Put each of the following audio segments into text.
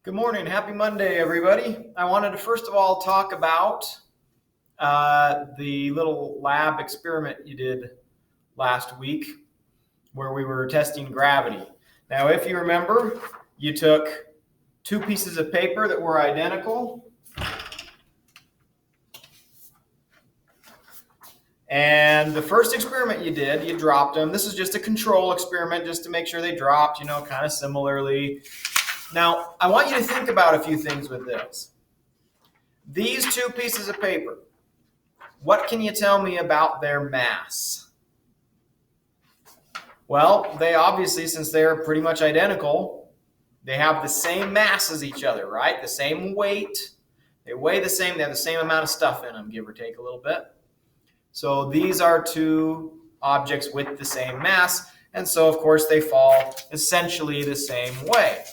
Good morning. Happy Monday, everybody. I wanted to first of all talk about the little lab experiment you did last week where we were testing gravity. Now, if you remember, you took two pieces of paper that were identical, and the first experiment you did, you dropped them. This is just a control experiment just to make sure they dropped, kind of similarly. Now, I want you to think about a few things with this. These two pieces of paper, what can you tell me about their mass? Well, they obviously, since they're pretty much identical, they have the same mass as each other, right? The same weight. They weigh the same. They have the same amount of stuff in them, give or take a little bit. So these are two objects with the same mass, and so, of course, they fall essentially the same way.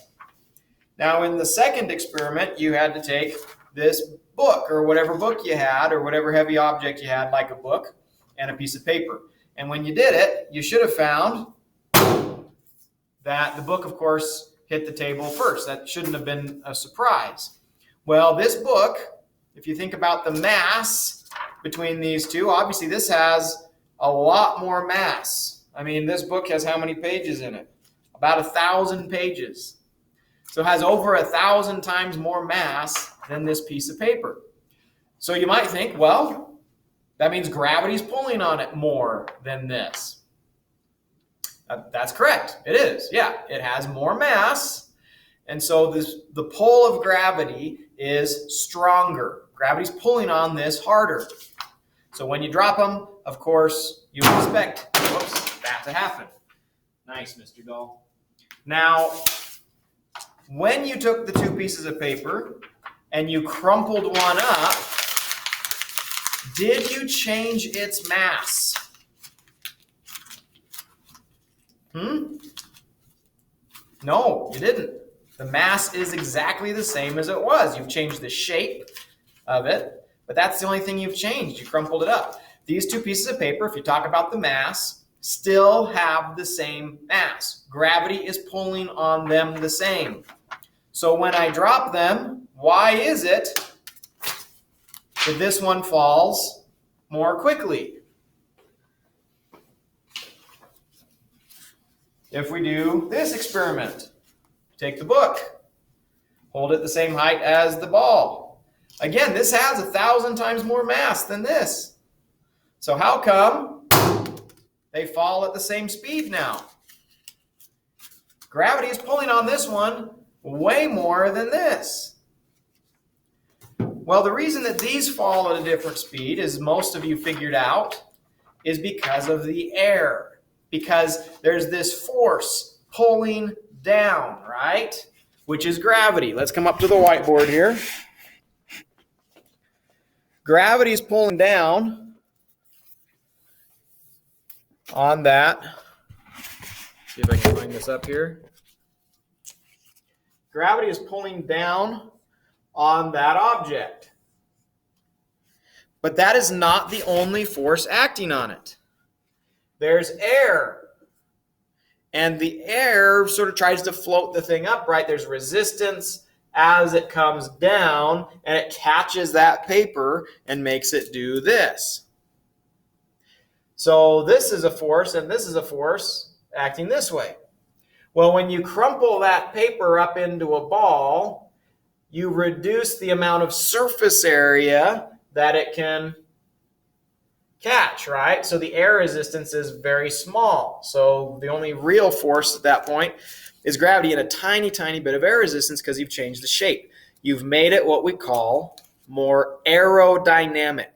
Now, in the second experiment, you had to take this book or whatever book you had or whatever heavy object you had, like a book and a piece of paper. And when you did it, you should have found that the book, of course, hit the table first. That shouldn't have been a surprise. Well, this book, if you think about the mass between these two, obviously this has a lot more mass. I mean, this book has how many pages in it? About 1,000 pages. So it has over 1,000 times more mass than this piece of paper. So you might think, well, that means gravity's pulling on it more than this. That's correct. It is. Yeah, it has more mass. And so the pull of gravity is stronger. Gravity's pulling on this harder. So when you drop them, of course, you expect that to happen. Nice, Mr. Gull. Now, when you took the two pieces of paper and you crumpled one up, did you change its mass? No, you didn't. The mass is exactly the same as it was. You've changed the shape of it, but that's the only thing you've changed. You crumpled it up. These two pieces of paper, if you talk about the mass, still have the same mass. Gravity is pulling on them the same. So when I drop them, why is it that this one falls more quickly? If we do this experiment, take the book, hold it the same height as the ball. Again, this has 1,000 times more mass than this. So how come they fall at the same speed now? Gravity is pulling on this one way more than this. Well, the reason that these fall at a different speed, as most of you figured out, is because of the air. Because there's this force pulling down, right? Which is gravity. Let's come up to the whiteboard here. Gravity is pulling down on that. See if I can line this up here. Gravity is pulling down on that object. But that is not the only force acting on it. There's air. And the air sort of tries to float the thing up, right? There's resistance as it comes down, and it catches that paper and makes it do this. So this is a force, and this is a force acting this way. Well, when you crumple that paper up into a ball, you reduce the amount of surface area that it can catch, right? So the air resistance is very small. So the only real force at that point is gravity and a tiny, tiny bit of air resistance because you've changed the shape. You've made it what we call more aerodynamic.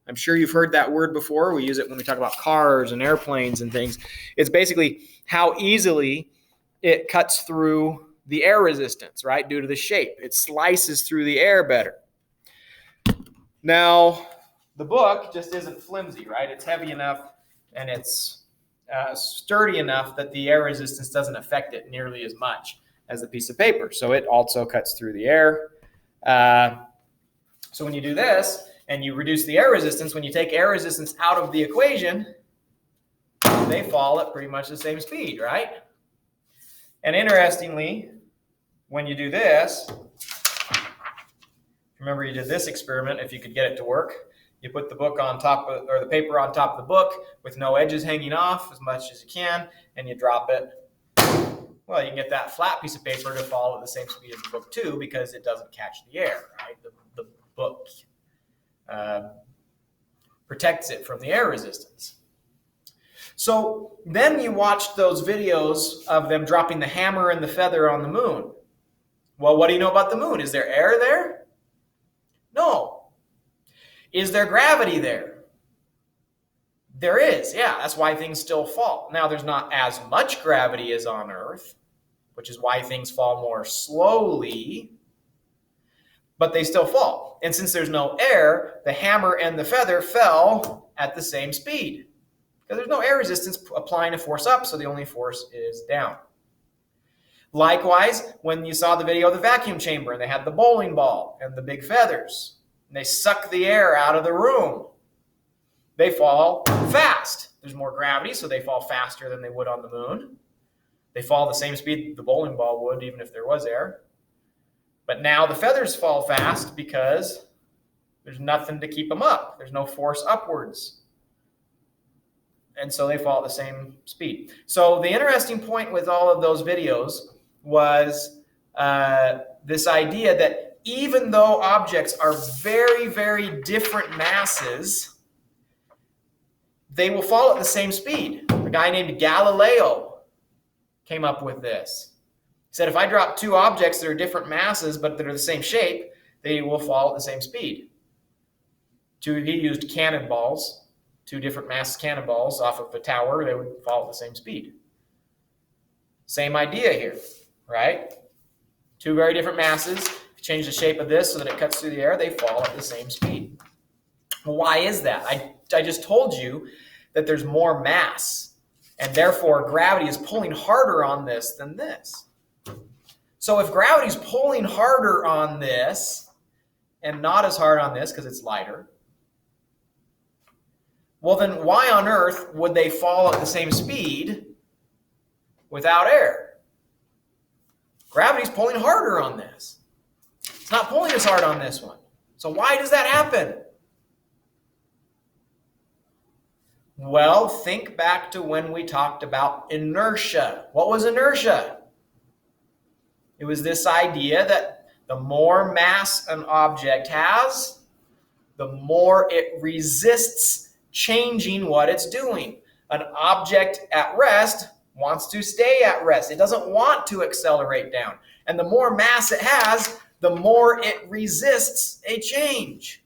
I'm sure you've heard that word before. We use it when we talk about cars and airplanes and things. It's basically how easily it cuts through the air resistance, right? Due to the shape. It slices through the air better. Now, the book just isn't flimsy, right? It's heavy enough and it's sturdy enough that the air resistance doesn't affect it nearly as much as the piece of paper. So it also cuts through the air. So when you do this and you reduce the air resistance, when you take air resistance out of the equation, they fall at pretty much the same speed, right? And interestingly, when you do this, remember you did this experiment, if you could get it to work, you put the book on top of, or the paper on top of the book with no edges hanging off as much as you can, and you drop it. Well, you can get that flat piece of paper to fall at the same speed as the book too, because it doesn't catch the air, right? The book protects it from the air resistance. So then you watched those videos of them dropping the hammer and the feather on the moon. Well, what do you know about the moon? Is there air there? No. Is there gravity there? There is, yeah. That's why things still fall. Now, there's not as much gravity as on Earth, which is why things fall more slowly, but they still fall. And since there's no air, the hammer and the feather fell at the same speed because there's no air resistance applying a force up, so the only force is down. Likewise, when you saw the video of the vacuum chamber and they had the bowling ball and the big feathers, and they suck the air out of the room, they fall fast. There's more gravity, so they fall faster than they would on the moon. They fall the same speed the bowling ball would, even if there was air. But now the feathers fall fast because there's nothing to keep them up. There's no force upwards. And so they fall at the same speed. So the interesting point with all of those videos was this idea that even though objects are very, very different masses, they will fall at the same speed. A guy named Galileo came up with this. He said if I drop two objects that are different masses but that are the same shape, they will fall at the same speed. He used cannonballs. Two different mass cannonballs off of a tower, they would fall at the same speed. Same idea here, right? Two very different masses. If you change the shape of this so that it cuts through the air, they fall at the same speed. Well, why is that? I just told you that there's more mass, and therefore gravity is pulling harder on this than this. So if gravity is pulling harder on this and not as hard on this because it's lighter, well, then why on earth would they fall at the same speed without air? Gravity's pulling harder on this. It's not pulling as hard on this one. So why does that happen? Well, think back to when we talked about inertia. What was inertia? It was this idea that the more mass an object has, the more it resists changing what it's doing. An object at rest wants to stay at rest. It doesn't want to accelerate down. And the more mass it has, the more it resists a change.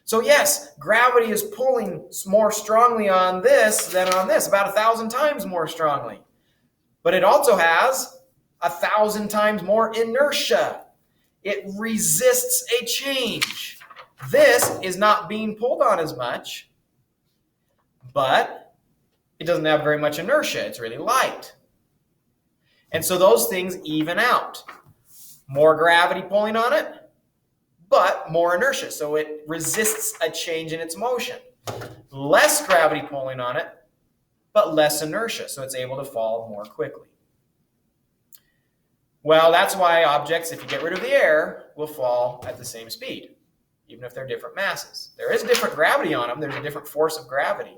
So yes, gravity is pulling more strongly on this than on this, about 1,000 times more strongly. But it also has 1,000 times more inertia. It resists a change. This is not being pulled on as much, but it doesn't have very much inertia. It's really light. And so those things even out. More gravity pulling on it, but more inertia. So it resists a change in its motion. Less gravity pulling on it, but less inertia. So it's able to fall more quickly. Well, that's why objects, if you get rid of the air, will fall at the same speed, even if they're different masses. There is different gravity on them. There's a different force of gravity.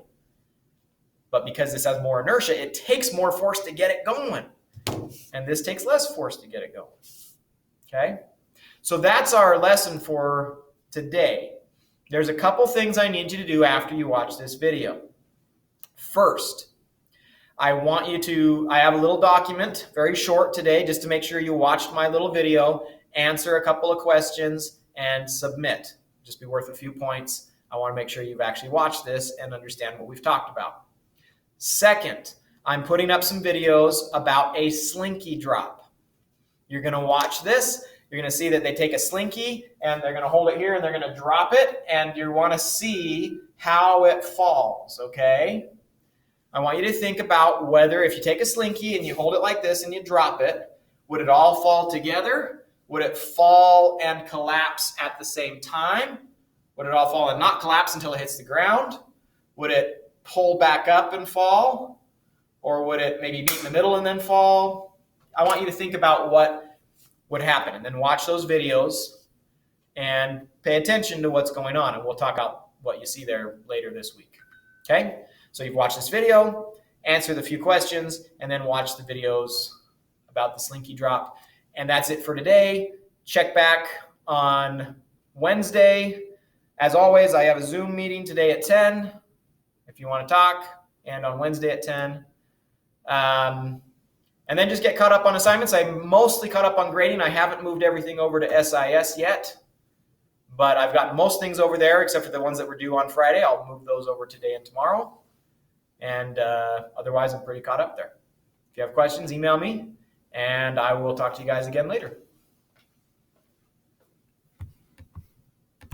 But because this has more inertia, it takes more force to get it going. And this takes less force to get it going. Okay? So that's our lesson for today. There's a couple things I need you to do after you watch this video. First, I want you to, I have a little document, very short today, just to make sure you watched my little video, answer a couple of questions, and submit. Just be worth a few points. I want to make sure you've actually watched this and understand what we've talked about. Second, I'm putting up some videos about a slinky drop. You're going to watch this. You're going to see that they take a slinky and they're going to hold it here and they're going to drop it, and you want to see how it falls, okay? I want you to think about whether if you take a slinky and you hold it like this and you drop it, would it all fall together? Would it fall and collapse at the same time? Would it all fall and not collapse until it hits the ground? Would it pull back up and fall? Or would it maybe meet in the middle and then fall? I want you to think about what would happen, and then watch those videos and pay attention to what's going on. And we'll talk about what you see there later this week. Okay? So you've watched this video, answer the few questions, and then watch the videos about the Slinky drop. And that's it for today. Check back on Wednesday. As always, I have a Zoom meeting today at 10 if you want to talk, and on Wednesday at 10. And then just get caught up on assignments. I'm mostly caught up on grading. I haven't moved everything over to SIS yet, but I've got most things over there except for the ones that were due on Friday. I'll move those over today and tomorrow. And otherwise, I'm pretty caught up there. If you have questions, email me, and I will talk to you guys again later.